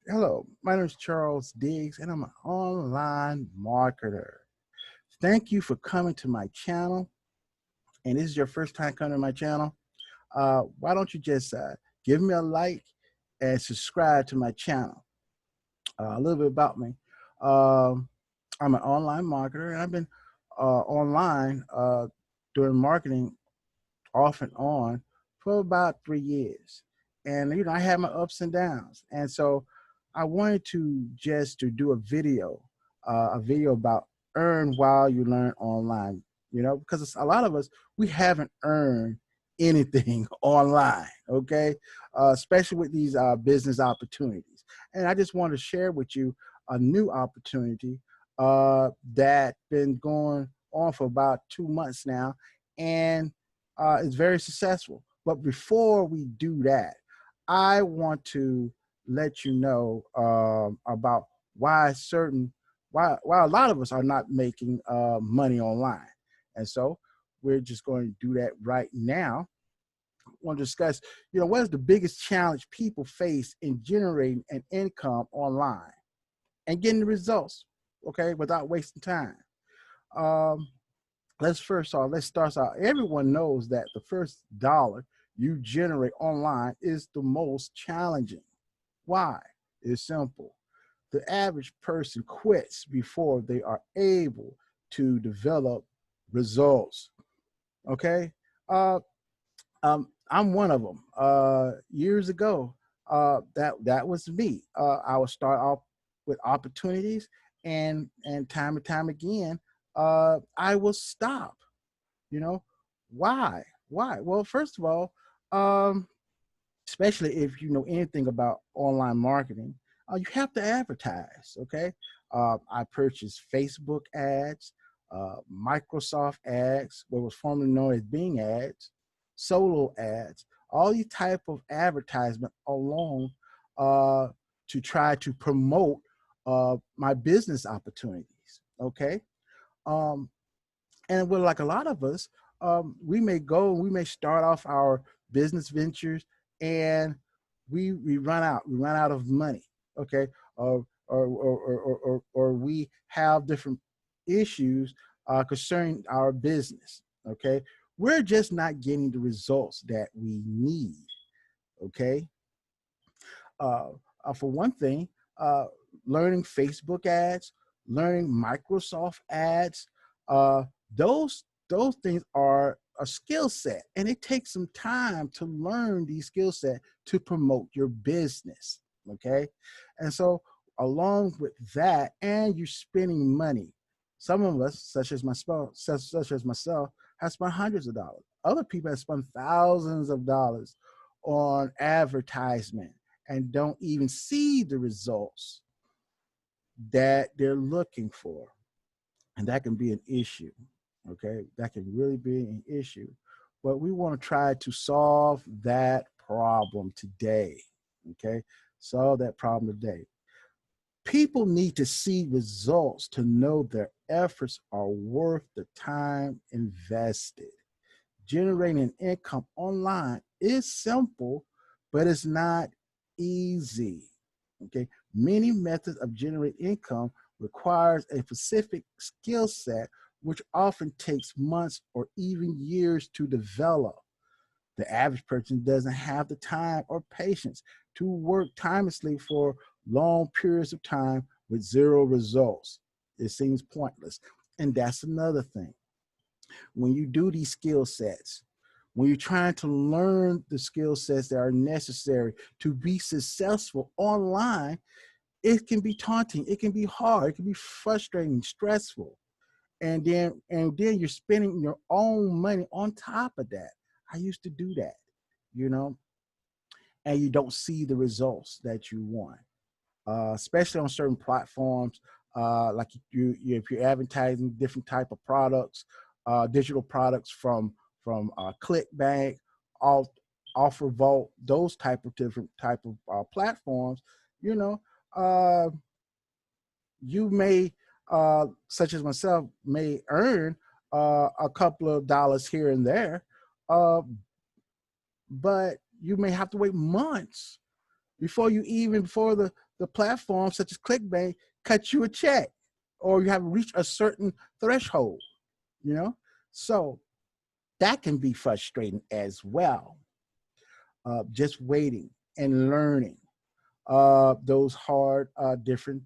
Hello, my name is Charles Diggs, and I'm an online marketer. Thank you for coming to my channel. And this is your first time coming to my channel. Why don't you just give me a like and subscribe to my channel? A little bit about me. Um, I'm an online marketer, and I've been online doing marketing off and on for about 3 years. And I had my ups and downs. And so I wanted to just to do a video about earn while you learn online, because it's, a lot of us, we haven't earned anything online, okay? Especially with these business opportunities. And I just want to share with you a new opportunity that been going on for about 2 months now. And is very successful. But before we do that, I want to let you know about why a lot of us are not making money online, and so we're just going to do that right now. I want to discuss, what is the biggest challenge people face in generating an income online and getting the results, okay, without wasting time. Um, let's start out. Everyone knows that the first dollar you generate online is the most challenging. Why? It's simple. The average person quits before they are able to develop results. Okay. I'm one of them. Years ago, that was me. I would start off with opportunities, and time again, I will stop. You know, why? Why? Well, first of all, um, especially if you know anything about online marketing, you have to advertise. Okay, I purchased Facebook ads, Microsoft ads, what was formerly known as Bing ads, solo ads, all these type of advertisement along uh, to try to promote my business opportunities. Okay, um, and with like a lot of us, we may start off our business ventures, and we run out of money, okay, or we have different issues concerning our business, okay. We're just not getting the results that we need, okay. uh, for one thing, uh, learning Facebook ads, learning Microsoft ads, uh, those things are a skill set, and it takes some time to learn these skill set to promote your business. Okay, and so along with that, and you're spending money. Some of us, such as myself, have spent hundreds of dollars. Other people have spent thousands of dollars on advertisement and don't even see the results that they're looking for. And that can be an issue. Okay. That can really be an issue. But we want to try to solve that problem today. Okay. Solve that problem today. People need to see results to know their efforts are worth the time invested. Generating income online is simple, but it's not easy. Okay, many methods of generating income requires a specific skill set, which often takes months or even years to develop. The average person doesn't have the time or patience to work tirelessly for long periods of time with zero results. It seems pointless. And that's another thing. When you do these skill sets, when you're trying to learn the skill sets that are necessary to be successful online, it can be taunting, it can be hard, it can be frustrating, stressful. And then you're spending your own money on top of that. I used to do that, you know, and you don't see the results that you want, especially on certain platforms. Like if you're advertising different type of products, digital products from ClickBank, Alt, Offer Vault, those type of different type of platforms, you know, uh, you may, such as myself, may earn a couple of dollars here and there, uh, but you may have to wait months before the platform such as ClickBank cut you a check, or you have reached a certain threshold, you know? So that can be frustrating as well. Just waiting and learning those hard, different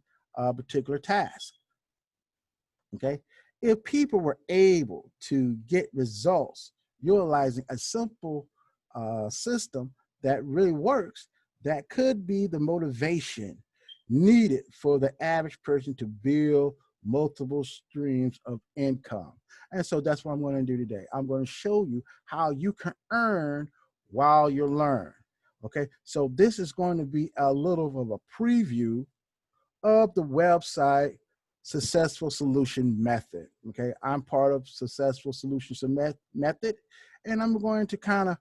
particular tasks. Okay. If people were able to get results utilizing a simple system that really works, that could be the motivation needed for the average person to build multiple streams of income. And so that's what I'm going to do today. I'm going to show you how you can earn while you learn. Okay, so this is going to be a little of a preview of the website Successful Solution Method. Okay, I'm part of Successful Solutions Method, and I'm going to kind of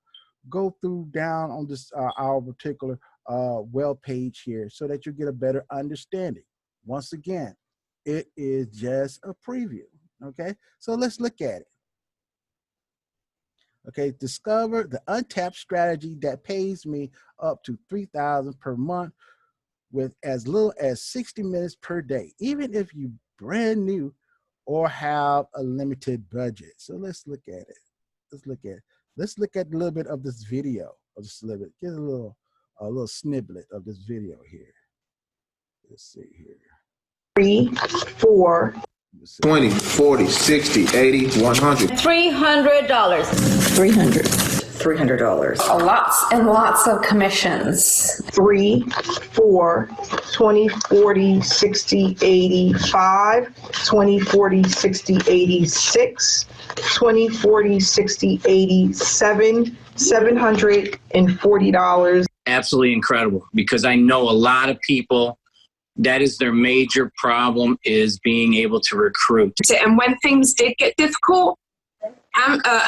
go through down on this our particular web page here so that you get a better understanding. Once again, it is just a preview. Okay, so let's look at it. Okay, discover the untapped strategy that pays me up to $3,000 per month with as little as 60 minutes per day, even if you brand new or have a limited budget. So let's look at it. Let's look at a little bit of this video, or just a little bit. Get a little snippet of this video here. Let's see here. 3, 4, 20, 40, 60, 80, 100. $300. $300. Lots and lots of commissions. 3, 4, 20, 40, 60, 85, 20, 40, 60, 86, 20, 40, 60, 87, $740. Absolutely incredible, because I know a lot of people, that is their major problem, is being able to recruit. And when things did get difficult,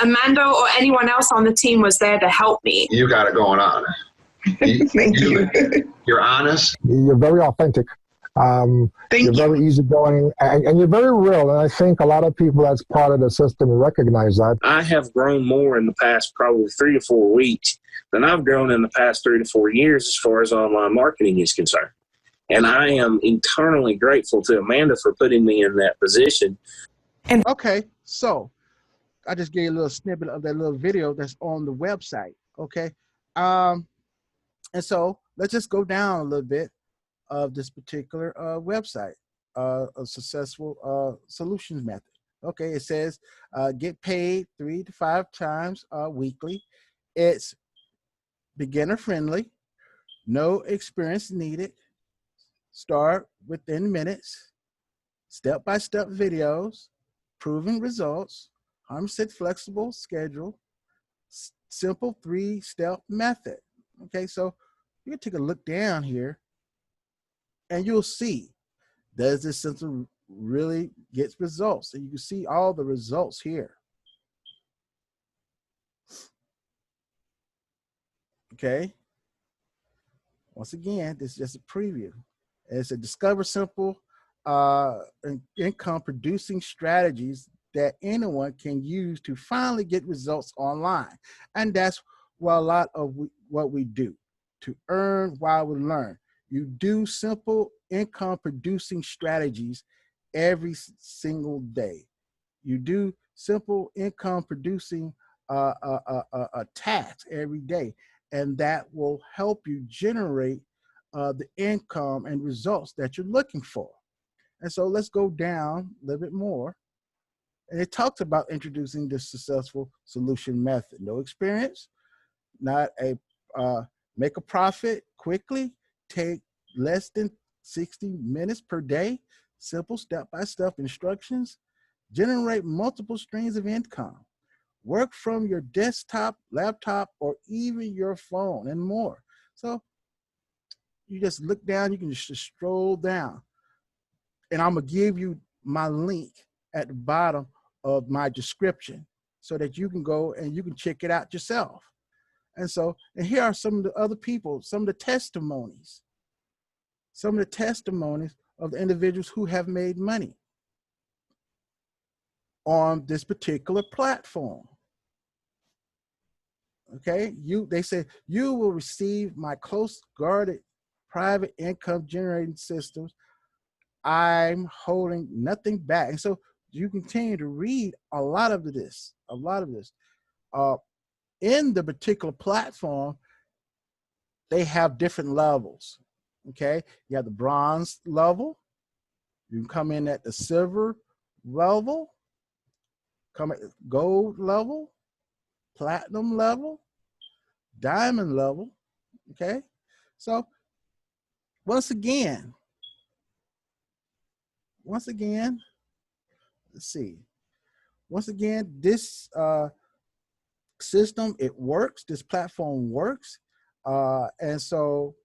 Amanda or anyone else on the team was there to help me. You got it going on. Thank you. You're honest. You're very authentic. Thank you're you. very easygoing, and you're very real. And I think a lot of people that's part of the system recognize that. I have grown more in the past probably 3 to 4 weeks than I've grown in the past 3 to 4 years as far as online marketing is concerned. And I am eternally grateful to Amanda for putting me in that position. Okay, so I just gave you a little snippet of that little video that's on the website. Okay, and so let's just go down a little bit of this particular website, a Successful Solutions Method. Okay, it says get paid 3 to 5 times weekly. It's beginner friendly, no experience needed. Start within minutes, step-by-step videos, proven results, 100% flexible schedule, simple 3-step method. Okay, so you can take a look down here and you'll see, does this system really get results? And you can see all the results here. Okay, once again, this is just a preview. It's a discover simple income producing strategies that anyone can use to finally get results online. And that's what a lot of what we do, to earn while we learn. You do simple income producing strategies every single day. You do simple income producing tasks every day, and that will help you generate the income and results that you're looking for. And so let's go down a little bit more. And it talks about introducing the Successful Solution Method. No experience, not a make a profit quickly, take less than 60 minutes per day, simple step-by-step instructions, generate multiple streams of income, work from your desktop, laptop, or even your phone, and more. So you just look down, you can just stroll down. And I'm gonna give you my link at the bottom of my description so that you can go and you can check it out yourself. And so, and here are some of the other people, some of the testimonies of the individuals who have made money on this particular platform. Okay, they say, you will receive my close guarded private income generating systems. I'm holding nothing back. And so you continue to read a lot of this. In the particular platform, they have different levels. Okay, you have the bronze level. You can come in at the silver level, come at the gold level, platinum level, diamond level. Okay, so once again, let's see. Once again, this system, it works. This platform works, and so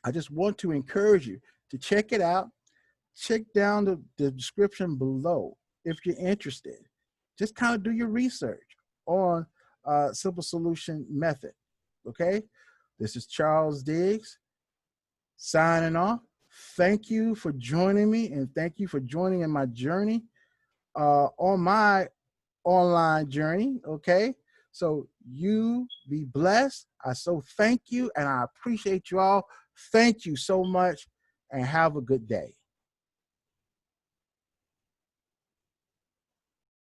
I just want to encourage you to check it out. Check down the description below if you're interested. Just kind of do your research on Simple Solution Method. Okay, this is Charles Diggs signing off. Thank you for joining me, and thank you for joining in my journey on my online journey. Okay, so you be blessed. I so thank you, and I appreciate you all. Thank you so much, and have a good day.